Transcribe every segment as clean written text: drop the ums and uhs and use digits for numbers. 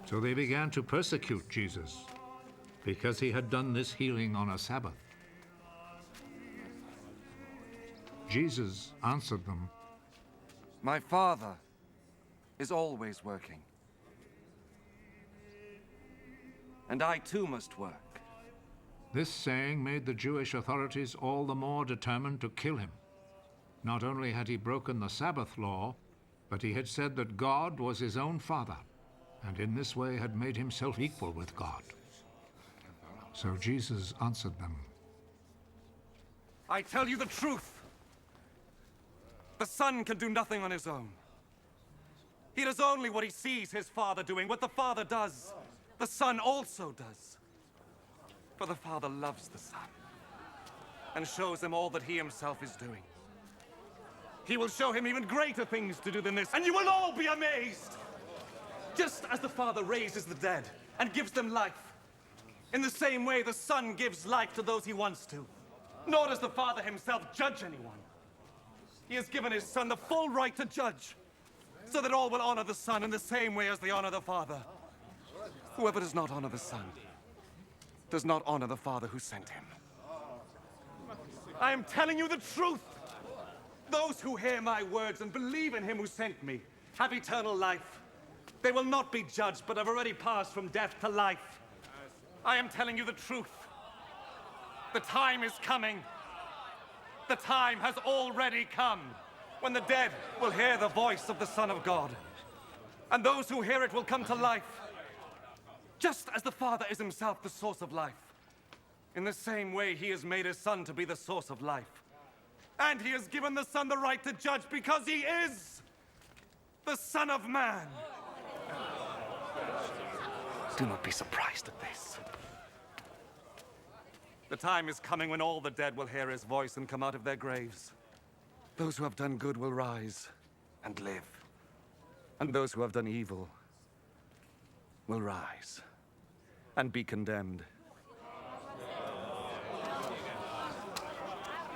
So they began to persecute Jesus because he had done this healing on a Sabbath. Jesus answered them, My Father is always working. And I too must work. This saying made the Jewish authorities all the more determined to kill him. Not only had he broken the Sabbath law, but he had said that God was his own Father, and in this way had made himself equal with God. So Jesus answered them, I tell you the truth. The Son can do nothing on his own. He does only what he sees his Father doing. What the Father does, the Son also does. For the Father loves the Son and shows him all that he himself is doing. He will show him even greater things to do than this, and you will all be amazed. Just as the Father raises the dead and gives them life, in the same way the Son gives life to those he wants to. Nor does the Father himself judge anyone. He has given his Son the full right to judge, so that all will honor the Son in the same way as they honor the Father. Whoever does not honor the Son does not honor the Father who sent him. I am telling you the truth. Those who hear my words and believe in him who sent me have eternal life. They will not be judged, but have already passed from death to life. I am telling you the truth. The time is coming. The time has already come when the dead will hear the voice of the Son of God. And those who hear it will come to life. Just as the Father is himself the source of life. In the same way, he has made his Son to be the source of life. And he has given the Son the right to judge because he is the Son of Man. Do not be surprised at this. The time is coming when all the dead will hear his voice and come out of their graves. Those who have done good will rise and live. And those who have done evil will rise and be condemned.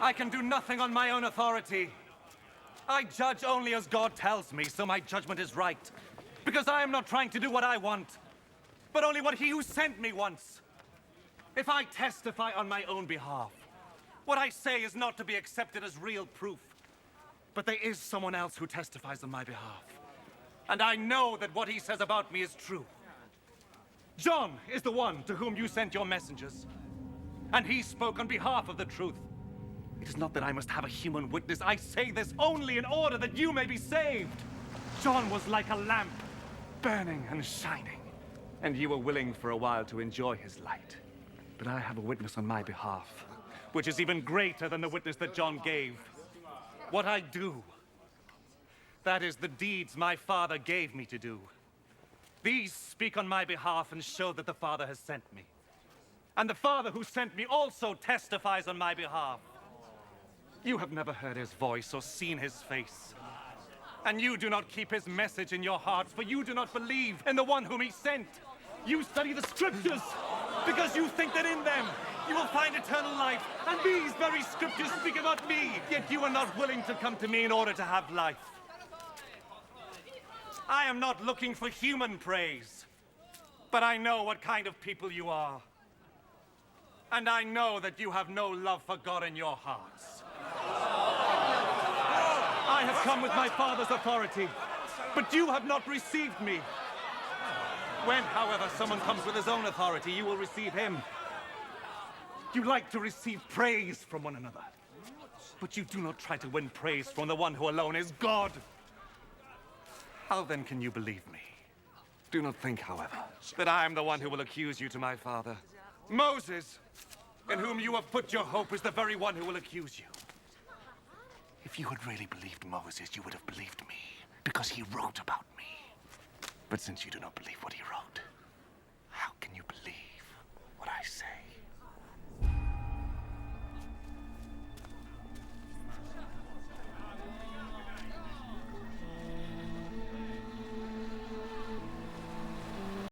I can do nothing on my own authority. I judge only as God tells me, so my judgment is right. Because I am not trying to do what I want, but only what he who sent me wants. If I testify on my own behalf, what I say is not to be accepted as real proof. But there is someone else who testifies on my behalf. And I know that what he says about me is true. John is the one to whom you sent your messengers. And he spoke on behalf of the truth. It is not that I must have a human witness. I say this only in order that you may be saved. John was like a lamp, burning and shining. And you were willing for a while to enjoy his light. But I have a witness on my behalf, which is even greater than the witness that John gave. What I do, that is the deeds my Father gave me to do. These speak on my behalf and show that the Father has sent me. And the Father who sent me also testifies on my behalf. You have never heard his voice or seen his face. And you do not keep his message in your hearts, for you do not believe in the one whom he sent. You study the scriptures because you think that in them you will find eternal life. And these very scriptures speak about me, yet you are not willing to come to me in order to have life. I am not looking for human praise, but I know what kind of people you are. And I know that you have no love for God in your hearts. I have come with my Father's authority, but you have not received me. When, however, someone comes with his own authority, you will receive him. You like to receive praise from one another, but you do not try to win praise from the one who alone is God. How then can you believe me? Do not think, however, that I am the one who will accuse you to my Father. Moses, in whom you have put your hope, is the very one who will accuse you. If you had really believed Moses, you would have believed me, because he wrote about me. But since you do not believe what he wrote,